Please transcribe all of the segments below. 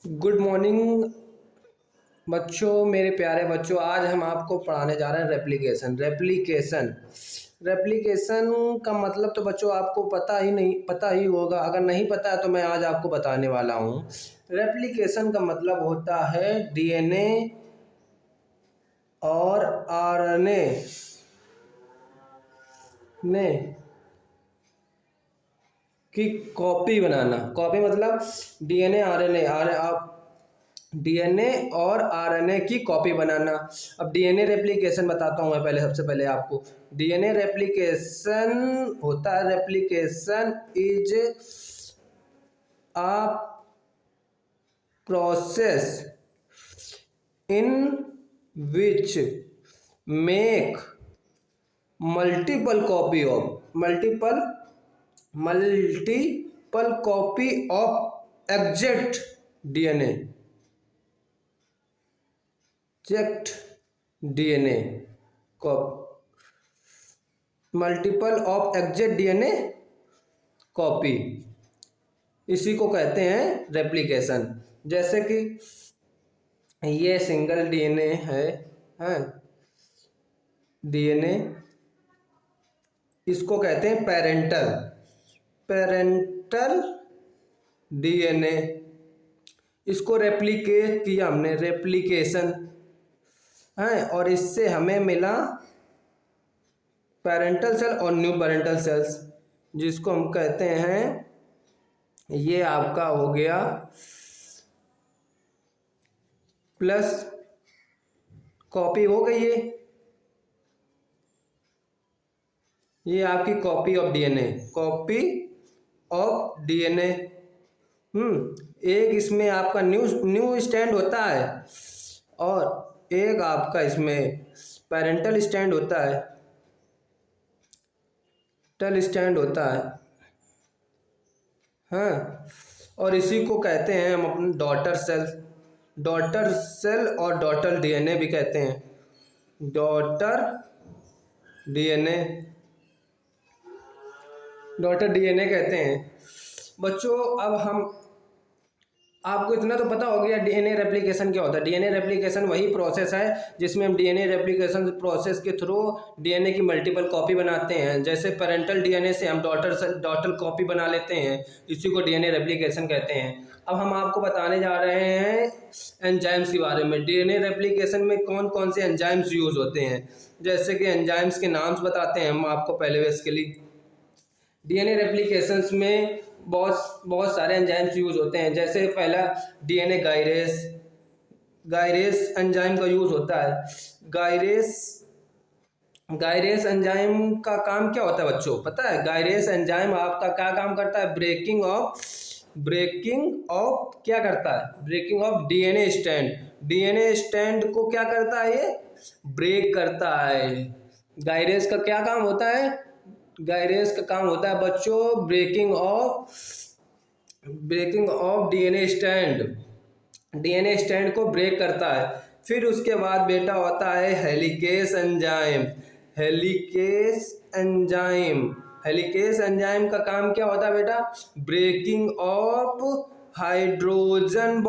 Good morning बच्चों, मेरे प्यारे बच्चों। आज हम आपको पढ़ाने जा रहे हैं रेप्लिकेशन का मतलब तो बच्चों आपको पता ही होगा। अगर नहीं पता है तो मैं आज आपको बताने वाला हूँ। रेप्लिकेशन का मतलब होता है डीएनए और आरएनए ने की कॉपी बनाना। कॉपी मतलब डीएनए और आरएनए की कॉपी बनाना। अब डीएनए रेप्लिकेशन बताता हूँ मैं पहले। सबसे पहले आपको डीएनए रेप्लिकेशन होता है, replication is a process in which make multiple copy of exact DNA multiple of exact DNA copy, इसी को कहते हैं रेप्लिकेशन। जैसे कि ये सिंगल डीएनए है डीएनए, इसको कहते हैं पेरेंटल डीएनए। इसको रेप्लिकेट किया हमने, रेप्लिकेशन है, और इससे हमें मिला पेरेंटल सेल और न्यू पेरेंटल सेल्स, जिसको हम कहते हैं, ये आपका हो गया प्लस कॉपी हो गई ये आपकी कॉपी ऑफ डीएनए। एक इसमें आपका न्यू स्टैंड होता है और एक आपका इसमें पेरेंटल स्टैंड होता है, हाँ। और इसी को कहते हैं हम अपने डॉटर सेल और डॉटर डीएनए भी कहते हैं। डॉटर डीएनए कहते हैं बच्चों। अब हम आपको इतना तो पता हो गया डीएनए रेप्लिकेशन क्या होता है। डीएनए रेप्लिकेशन वही प्रोसेस है जिसमें हम डीएनए रेप्लिकेशन प्रोसेस के थ्रू डीएनए की मल्टीपल कॉपी बनाते हैं। जैसे पेरेंटल डीएनए से हम डॉटर कॉपी बना लेते हैं, इसी को डीएनए रेप्लिकेशन कहते हैं। अब हम आपको बताने जा रहे हैं एंजाइम्स के बारे में। डीएनए रेप्लिकेशन में कौन कौन से एंजाइम्स यूज होते हैं, जैसे कि एंजाइम्स के नाम्स बताते हैं हम आपको पहले। बेसिकली डीएनए रेप्लिकेशंस में बहुत सारे एंजाइम्स यूज होते हैं। जैसे पहला डीएनए गायरेस एंजाइम का यूज होता है। गायरेस एंजाइम का काम क्या होता है बच्चों, पता है? गायरेस एंजाइम आपका क्या काम करता है? ब्रेकिंग ऑफ क्या करता है? ब्रेकिंग ऑफ डीएनए स्टैंड को क्या करता है? ये ब्रेक करता है। गायरेस का क्या काम होता है? गायरेस का काम होता है बच्चों ब्रेकिंग ऑफ डीएनए स्टैंड को ब्रेक करता है। फिर उसके बाद बेटा होता है हेलिकेस एंजाइम का काम क्या होता है बेटा? ब्रेकिंग ऑफ हाइड्रोजन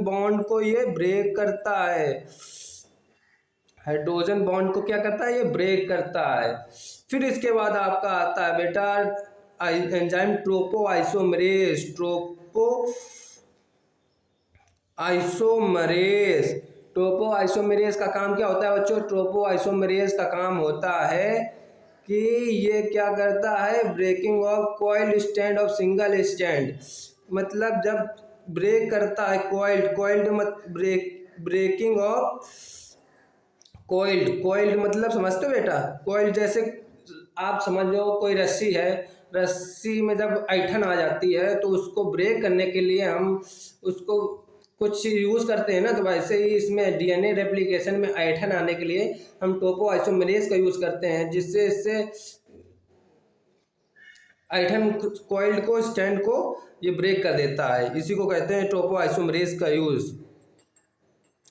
बॉन्ड को ये ब्रेक करता है। हाइड्रोजन बॉन्ड को क्या करता है? ये ब्रेक करता है। फिर इसके बाद आपका आता है बेटा एंजाइम ट्रोपोआइसोमेरेज का काम क्या होता है बच्चों? ट्रोपोआइसोमेरेज का काम होता है कि ये क्या करता है? Breaking of coiled stand of single stand. मतलब जब ब्रेक करता है ब्रेकिंग ऑफ कॉइल्ड मतलब समझते हो बेटा? कॉइल्ड जैसे आप समझ लो कोई रस्सी है, रस्सी में जब ऐंठन आ जाती है तो उसको ब्रेक करने के लिए हम उसको कुछ यूज करते हैं ना, तो वैसे ही इसमें डीएनए रेप्लिकेशन में ऐंठन आने के लिए हम टोपोआइसोमेरेज का यूज करते हैं, जिससे इससे ऐंठन कॉइल्ड को स्टैंड को ये ब्रेक कर देता है। इसी को कहते हैं टोपोआइसोमेरेज का यूज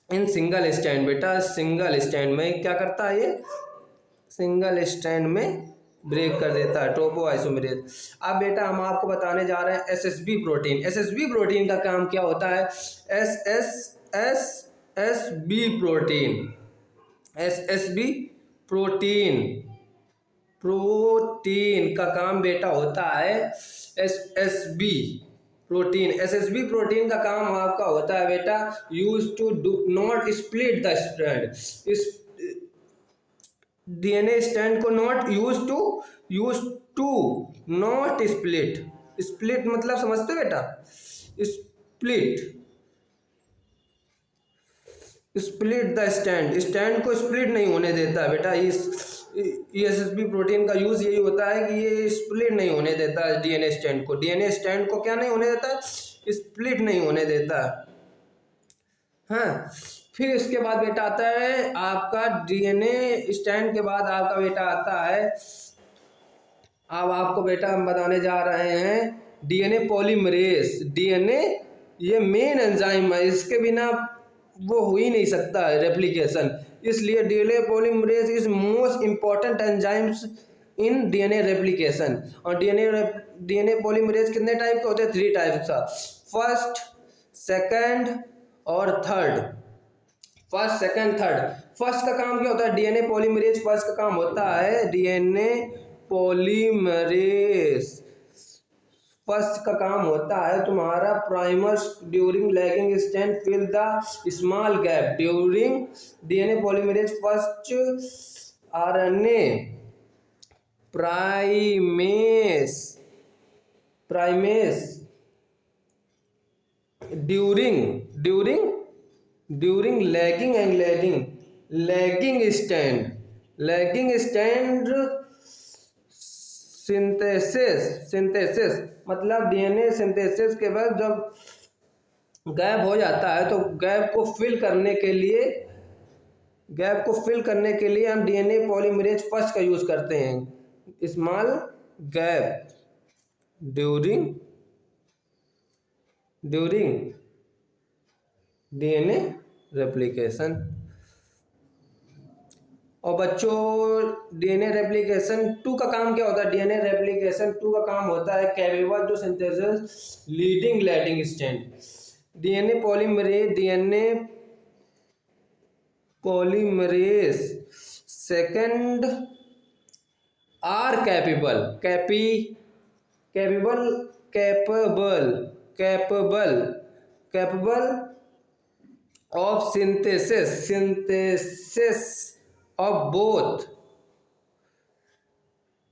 इन सिंगल स्टैंड। बेटा सिंगल स्टैंड में क्या करता है? ये सिंगल स्टैंड में ब्रेक कर देता है, टोपो आइसोमेरेज। अब बेटा हम आपको बताने जा रहे हैं एसएसबी प्रोटीन। एसएसबी प्रोटीन का काम क्या होता है? SSB protein, SSB protein, protein का काम बेटा होता है एसएसबी प्रोटीन। एसएसबी प्रोटीन का काम आपका होता है बेटा use to do not split the strand, इस डीएनए स्ट्रैंड को not use to not split. Split मतलब समझते हो बेटा? स्प्लिट द स्टैंड, स्टैंड को स्प्लिट नहीं होने देता बेटा। इस एसएसबी प्रोटीन का यूज यही होता है कि ये स्प्लिट नहीं होने देता है डीएनए स्टैंड को। डीएनए स्टैंड को क्या नहीं होने देता? स्प्लिट नहीं होने देता। हाँ, फिर इसके बाद बेटा आता है आपका डीएनए स्टैंड के बाद आपका बेटा आता है, अब आपको बेटा हम बताने जा रहे हैं डीएनए पॉलीमरेज। डीएनए ये मेन एंजाइम है, इसके बिना वो हो ही नहीं सकता है रेप्लिकेशन, इसलिए DNA polymerase is most important enzymes in DNA replication. और डीएनए पॉलीमरेज कितने टाइप के होते हैं? 3 टाइप्स का, फर्स्ट, सेकंड और third. First, second, third. First का काम क्या होता है? डीएनए पॉलीमरेज फर्स्ट का काम होता है डीएनए पॉलीमरेज फर्स्ट का काम होता है तुम्हारा primers during lagging strand fill the small gap during DNA polymerase first RNA primase during lagging strand synthesis मतलब डीएनए सिंथेसिस के बाद जब गैप हो जाता है तो गैप को फिल करने के लिए हम डीएनए पॉलीमरेज फर्स्ट का यूज करते हैं। Small gap during DNA replication. और बच्चों डीएनए रेप्लिकेशन 2 का काम क्या होता है? डीएनए रेप्लिकेशन 2 का काम होता है capable to synthesis leading lagging strand. DNA polymerase second are capable of synthesis of both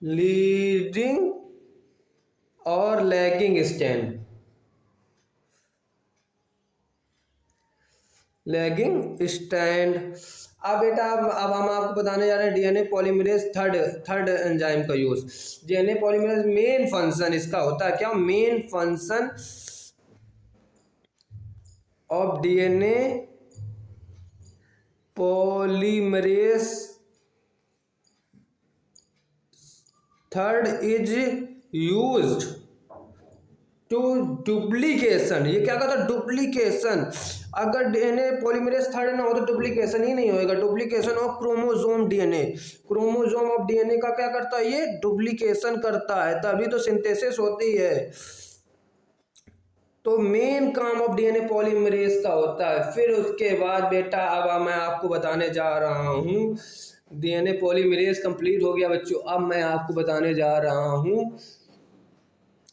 leading और लैगिंग स्ट्रैंड। अब बेटा अब हम आपको बताने जा रहे हैं डीएनए पॉलीमरेज थर्ड एंजाइम का use. DNA polymerase main function इसका होता है क्या? Main function of DNA polymerase third is used to duplication. ये क्या कहता है? डुप्लीकेशन। अगर डीएनए पॉलीमरेज थर्ड ना हो तो डुप्लीकेशन ही नहीं होएगा। Duplication of chromosome DNA, chromosome of DNA का क्या करता है? ये डुप्लीकेशन करता है, तभी तो सिंथेसिस होती है। तो मेन काम ऑफ डीएनए पॉलीमरेज का होता है। फिर उसके बाद बेटा अब मैं आपको बताने जा रहा हूँ डीएनए पॉलीमरेज कंप्लीट हो गया बच्चों। अब मैं आपको बताने जा रहा हूँ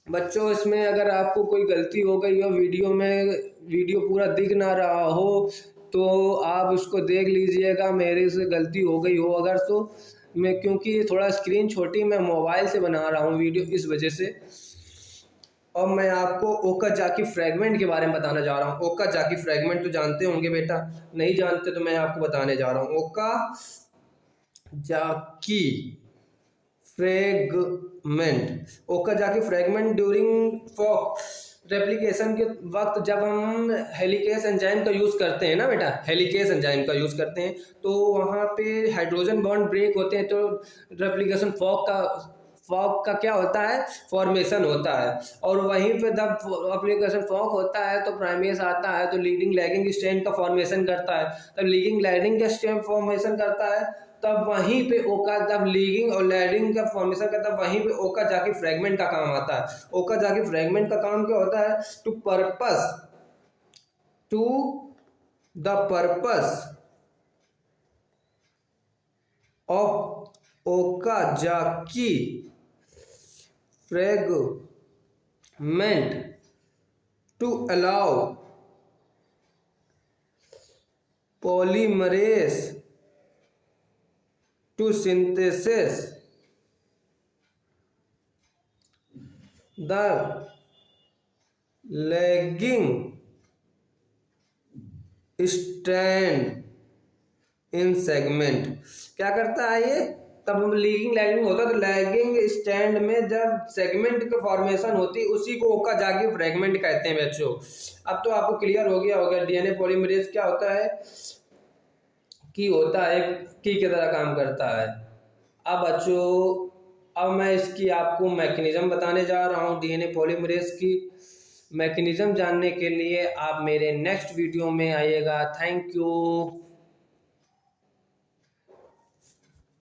बच्चों, इसमें अगर आपको कोई गलती हो गई हो वीडियो पूरा दिख ना रहा हो तो आप उसको देख लीजिएगा। मेरे से गलती हो गई हो अगर तो मैं, क्योंकि ये थोड़ा स्क्रीन छोटी, मैं मोबाइल से बना रहा हूँ वीडियो, इस वजह से। और मैं आपको ओकाजाकी फ्रैगमेंट के बारे में बताना जा रहा हूँ। ओकाजाकी फ्रैगमेंट तो जानते होंगे बेटा, नहीं जानते तो मैं आपको बताने जा रहा हूँ। Okazaki fragment during fork replication के वक्त जब हम हेलिकेस एंजाइम का यूज़ करते हैं ना बेटा, हेलिकेस एंजाइम का यूज़ करते हैं तो वहाँ पे हाइड्रोजन बॉन्ड ब्रेक होते हैं, तो रेप्लिकेशन फॉक का क्या होता है? फॉर्मेशन होता है। और वहीं पे जब रेप्लिकेशन फॉक होता है तो प्राइमेस आता है तो लीडिंग लैगिंग स्ट्रैंड का फॉर्मेशन करता है। तब लीडिंग लैगिंग का स्ट्रैंड फॉर्मेशन करता है तब वहीं पे ओका, जब लीगिंग और लैगिंग का फॉर्मेशन करता है वहीं पे ओका जाके फ्रेगमेंट का काम आता है। ओका जाके फ्रेगमेंट का काम क्या होता है? To the purpose of Okazaki fragment to allow polymerase to synthesis the lagging strand in segment. क्या करता है ये? तब लीगिंग लैगिंग होता है तो लैगिंग स्टैंड में जब सेगमेंट का फॉर्मेशन होती है उसी को ओकाजाकी फ्रेगमेंट कहते हैं बच्चों। अब तो आपको क्लियर हो गया होगा डीएनए पॉलीमरेज क्या होता है, की होता है, की की तरह काम करता है। अब बच्चों अब मैं इसकी आपको मैकेनिज्म बताने जा रहा हूँ। डीएनए पॉलीमरेज की मैकेनिज्म जानने के लिए आप मेरे नेक्स्ट वीडियो में आइएगा। Thank you.